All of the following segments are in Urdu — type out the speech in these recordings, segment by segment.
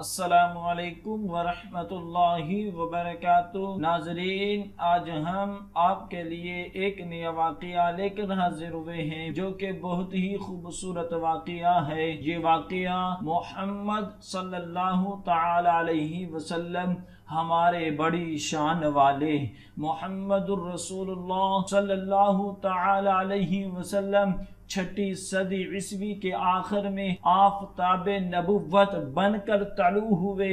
السلام علیکم ورحمۃ اللہ وبرکاتہ۔ ناظرین، آج ہم آپ کے لیے ایک نیا واقعہ لے کر حاضر ہوئے ہیں جو کہ بہت ہی خوبصورت واقعہ ہے۔ یہ واقعہ محمد صلی اللہ تعالی علیہ وسلم، ہمارے بڑی شان والے محمد الرسول اللہ صلی اللہ تعالی علیہ وسلم چھٹی صدی عیسوی کے آخر میں آفتاب نبوت بن کر طلوع ہوئے،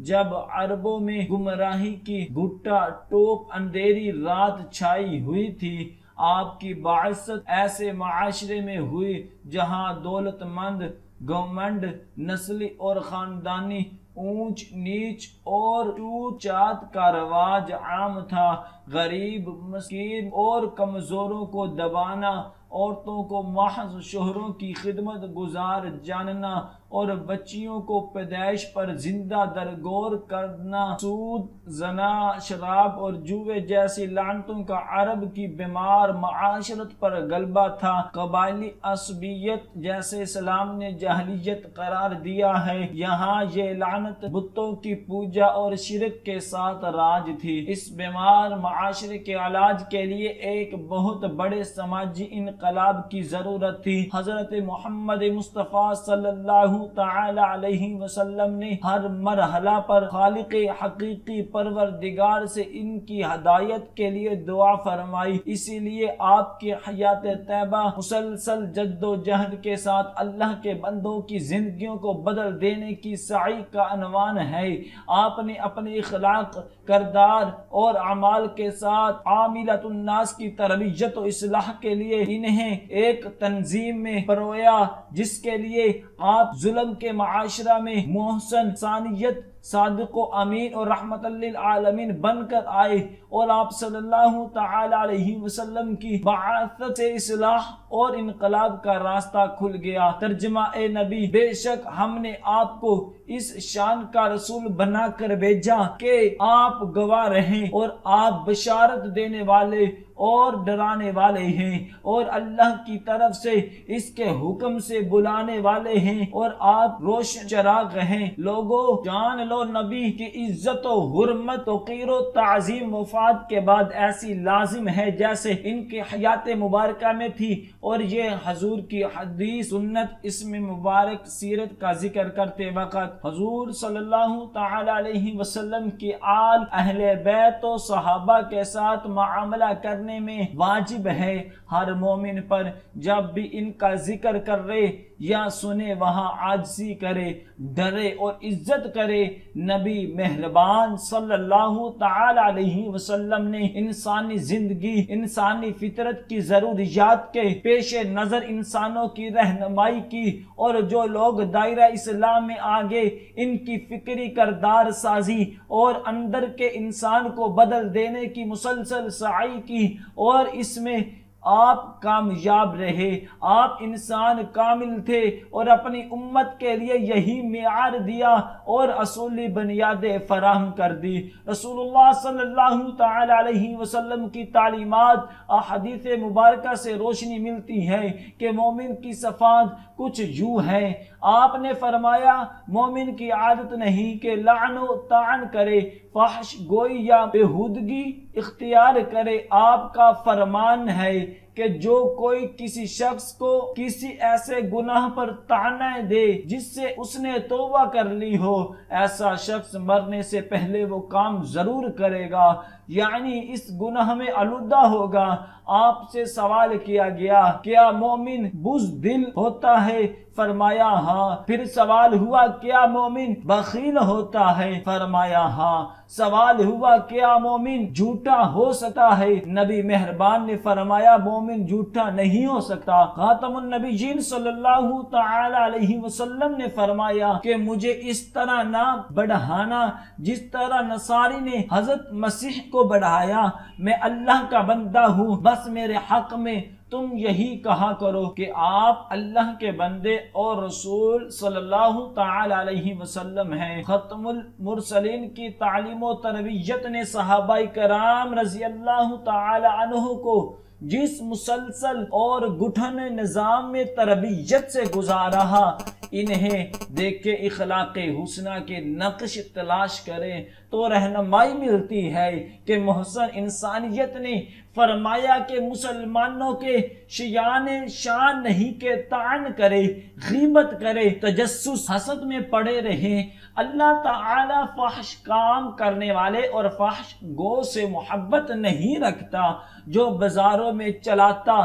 جب عربوں میں گمراہی کی گھٹا ٹوپ اندھیری رات چھائی ہوئی تھی۔ آپ کی بعثت ایسے معاشرے میں ہوئی جہاں دولت مند، گھمنڈ، نسلی اور خاندانی اونچ نیچ اور چھوت چات کا رواج عام تھا۔ غریب، مسکین اور کمزوروں کو دبانا، عورتوں کو محض شوہروں کی خدمت گزار جاننا اور بچیوں کو پیدائش پر زندہ درگور کرنا، سود، زنا، شراب اور جوئے جیسی لعنتوں کا عرب کی بیمار معاشرت پر غلبہ تھا۔ قبائلی عصبیت جیسے اسلام نے جاہلیت قرار دیا ہے، یہاں یہ لعنت بتوں کی پوجا اور شرک کے ساتھ راج تھی۔ اس بیمار معاشرے کے علاج کے لیے ایک بہت بڑے سماجی انقلاب کی ضرورت تھی۔ حضرت محمد مصطفیٰ صلی اللہ تعالی علیہ وسلم نے ہر مرحلہ پر خالق حقیقی پروردگار سے ان کی ہدایت کے لیے دعا فرمائی۔ اسی لیے آپ کی حیات طیبہ مسلسل جد و جہد کے ساتھ اللہ کے بندوں کی زندگیوں کو بدل دینے کی سعی کا عنوان ہے۔ آپ نے اپنے اخلاق، کردار اور اعمال کے ساتھ عاملۃ الناس کی تربیت و اصلاح کے لیے انہیں ایک تنظیم میں پرویا، جس کے لیے آپ ظلم کے معاشرہ میں محسن، ثانیت، صادق و امین اور رحمت للعالمین بن کر آئے، اور آپ صلی اللہ تعالی علیہ وسلم کی بعثت سے اصلاح اور انقلاب کا راستہ کھل گیا۔ ترجمہ اے نبی، بے شک ہم نے آپ کو اس شان کا رسول بنا کر بھیجا کہ آپ گواہ رہیں اور آپ بشارت دینے والے اور ڈرانے والے ہیں، اور اللہ کی طرف سے اس کے حکم سے بلانے والے ہیں، اور آپ روشن چراغ ہیں۔ لوگوں، جان لو نبی کی عزت و حرمت، توقیر و تعظیم وفات کے بعد ایسی لازم ہے جیسے ان کی حیات مبارکہ میں تھی، اور یہ حضور کی حدیث، سنت، اسم مبارک، سیرت کا ذکر کرتے وقت حضور صلی اللہ تعالی علیہ وسلم کی آل، اہل بیت و صحابہ کے ساتھ معاملہ کرنے میں واجب ہے۔ ہر مومن پر جب بھی ان کا ذکر کرے یا سنے وہاں عاجزی کرے، ڈرے اور عزت کرے۔ نبی مہربان صلی اللہ تعالی علیہ وسلم نے انسانی زندگی، انسانی فطرت کی ضروریات کے پیش نظر انسانوں کی رہنمائی کی، اور جو لوگ دائرہ اسلام میں آگے ان کی فکری کردار سازی اور اندر کے انسان کو بدل دینے کی مسلسل سعی کی، اور اس میں آپ کامیاب رہے۔ آپ انسان کامل تھے اور اپنی امت کے لیے یہی معیار دیا اور اصولی بنیادیں فراہم کر دی۔ رسول اللہ صلی اللہ تعالی علیہ وسلم کی تعلیمات، احادیث مبارکہ سے روشنی ملتی ہے کہ مومن کی صفات کچھ یوں ہے۔ آپ نے فرمایا، مومن کی عادت نہیں کہ لعن و طعن کرے، فحش گوئی یا بےہودگی اختیار کرے۔ آپ کا فرمان ہے کہ جو کوئی کسی شخص کو کسی ایسے گناہ پر طعنہ دے جس سے اس نے توبہ کر لی ہو، ایسا شخص مرنے سے پہلے وہ کام ضرور کرے گا، یعنی اس گناہ میں آلودہ ہوگا۔ آپ سے سوال کیا گیا، کیا مومن بزدل ہوتا ہے؟ فرمایا ہاں۔ پھر سوال ہوا، کیا مومن بخیل ہوتا ہے؟ فرمایا ہاں۔ سوال ہوا، کیا مومن جھوٹا ہو سکتا ہے؟ نبی مہربان نے فرمایا، مومن جھوٹا نہیں ہو سکتا۔ خاتم النبیین صلی اللہ تعالی علیہ وسلم نے فرمایا کہ مجھے اس طرح نہ بڑھانا جس طرح نصاری نے حضرت مسیح کو بڑھایا۔ میں اللہ کا بندہ ہوں، بس میرے حق میں تم یہی کہا کرو کہ آپ اللہ کے بندے اور رسول صلی اللہ تعالی علیہ وسلم ہیں۔ ختم المرسلین کی تعلیم و تربیت نے صحابہ کرام رضی اللہ تعالی عنہ کو جس مسلسل اور گٹھن نظام میں تربیت سے گزارا، انہیں دیکھ کے اخلاق حسنہ کے نقش تلاش کریں تو رہنمائی ملتی ہے کہ محسن انسانیت نے فرمایا کہ مسلمانوں کے شیان شان نہیں کہ طعن کرے، غیبت کرے، تجسس، حسد میں پڑے رہیں۔ اللہ تعالی فحش کام کرنے والے اور فحش گو سے محبت نہیں رکھتا جو بازاروں میں چلاتا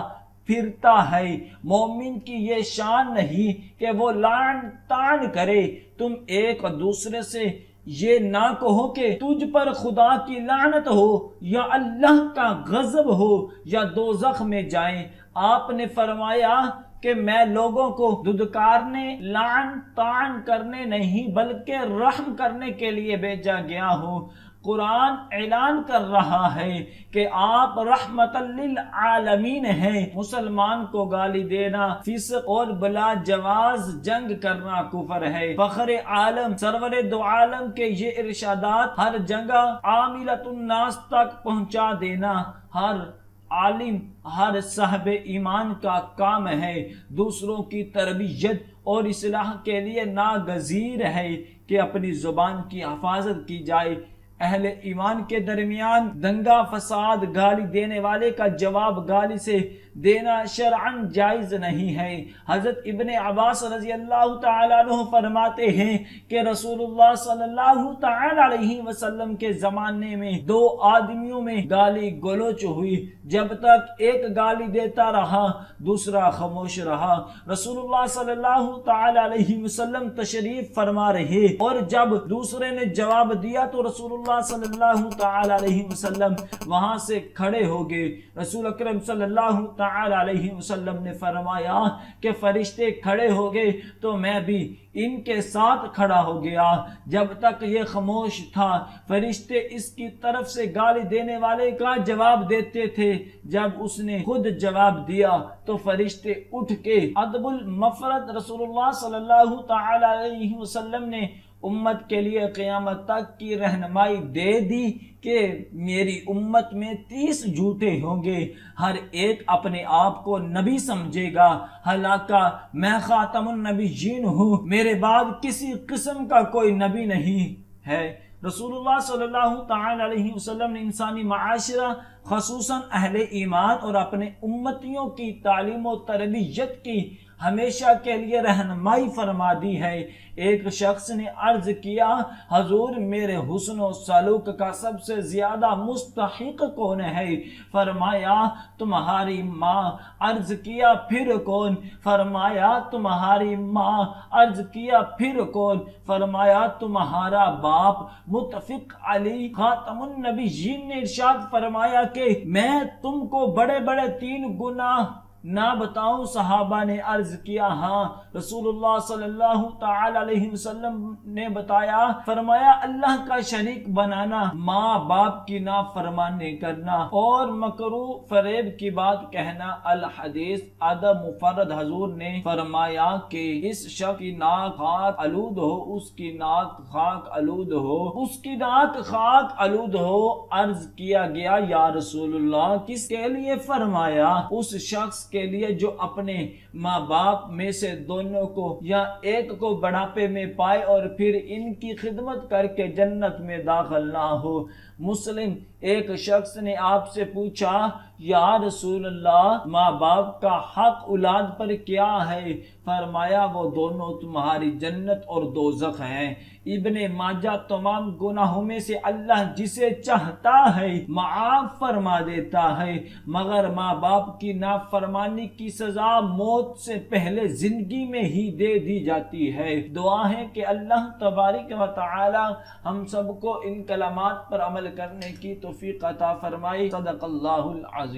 پھرتا ہے۔ مومن کی یہ شان نہیں کہ وہ لعن طعن کرے۔ تم ایک دوسرے سے یہ نہ کہو کہ تجھ پر خدا کی لعنت ہو یا اللہ کا غضب ہو یا دوزخ میں جائیں۔ آپ نے فرمایا کہ میں لوگوں کو دھدکارنے، لعن طعن کرنے نہیں بلکہ رحم کرنے کے لیے بھیجا گیا ہوں۔ قرآن اعلان کر رہا ہے کہ آپ رحمت للعالمین ہیں۔ مسلمان کو گالی دینا فسق اور بلا جواز جنگ کرنا کفر ہے۔ فخر عالم سرور دو عالم کے یہ ارشادات ہر جگہ عاملۃ الناس تک پہنچا دینا ہر عالم، ہر صاحب ایمان کا کام ہے۔ دوسروں کی تربیت اور اصلاح کے لیے ناگزیر ہے کہ اپنی زبان کی حفاظت کی جائے۔ اہل ایمان کے درمیان دنگا فساد، گالی دینے والے کا جواب گالی سے دینا شرعاً جائز نہیں ہے۔ حضرت ابن عباس رضی اللہ تعالیٰ عنہ فرماتے ہیں کہ رسول اللہ صلی اللہ تعالیٰ علیہ وسلم کے زمانے میں دو آدمیوں میں گالی گلوچ ہوئی۔ جب تک ایک گالی دیتا رہا دوسرا خاموش رہا۔ رسول اللہ صلی اللہ تعالیٰ علیہ وسلم تشریف فرما رہے اور جب دوسرے نے جواب دیا تو رسول اللہ صلی اللہ تعالیٰ علیہ وسلم وہاں سے کھڑے ہو گئے۔ رسول اکرم صلی اللہ تعالیٰ علیہ وسلم نے فرمایا کہ فرشتے کھڑے ہو گئے تو میں بھی ان کے ساتھ کھڑا ہو گیا۔ جب تک یہ خاموش تھا فرشتے اس کی طرف سے گالی دینے والے کا جواب دیتے تھے۔ جب اس نے خود جواب دیا تو فرشتے اٹھ کے ادب المفرد رسول اللہ صلی اللہ تعالیٰ علیہ وسلم نے امت کے لیے قیامت تک کی رہنمائی دے دی کہ میری امت میں 30 جھوٹے ہوں گے، ہر ایک اپنے آپ کو نبی سمجھے گا، حالانکہ میں خاتم النبیین ہوں، میرے بعد کسی قسم کا کوئی نبی نہیں ہے۔ رسول اللہ صلی اللہ تعالی علیہ وسلم نے انسانی معاشرہ خصوصاً اہل ایمان اور اپنے امتیوں کی تعلیم و تربیت کی ہمیشہ کے لیے رہنمائی فرما دی ہے۔ ایک شخص نے عرض کیا حضور میرے حسن و سلوک کا سب سے زیادہ مستحق کون ہے؟ فرمایا تمہاری ماں۔ عرض کیا پھر کون؟ فرمایا تمہاری ماں۔ عرض کیا پھر کون؟ فرمایا تمہارا باپ۔ متفق علی۔ خاتم النبیین نے ارشاد فرمایا کہ میں تم کو بڑے بڑے 3 گناہ نہ بتاؤں؟ صحابہ نے عرض کیا ہاں۔ رسول اللہ صلی اللہ تعالی علیہ وسلم نے بتایا، فرمایا اللہ کا شریک بنانا، ماں باپ کی نافرمانی کرنا اور مکروہ فریب کی بات کہنا۔ الحدیث ادب مفرد۔ حضور نے فرمایا کہ اس شخص کی ناک خاک آلود ہو، اس کی ناک خاک آلود ہو، اس کی ناک خاک آلود ہو۔ عرض کیا گیا یا رسول اللہ کس کے لیے؟ فرمایا اس شخص کے لیے جو اپنے ماں باپ میں سے دونوں کو یا ایک کو بڑھاپے میں پائے اور پھر ان کی خدمت کر کے جنت میں داخل نہ ہو۔ مسلم۔ ایک شخص نے آپ سے پوچھا یا رسول اللہ ماں باپ کا حق اولاد پر کیا ہے؟ فرمایا وہ دونوں تمہاری جنت اور دوزخ ہیں۔ ابن ماجہ۔ تمام گناہوں میں سے اللہ جسے چاہتا ہے معاف فرما دیتا ہے مگر ماں باپ کی نافرمانی کی سزا موت سے پہلے زندگی میں ہی دے دی جاتی ہے۔ دعا ہے کہ اللہ تبارک و تعالی ہم سب کو ان کلمات پر عمل کرنے کی توفیق عطا فرمائے۔ صدق اللہ العظیم۔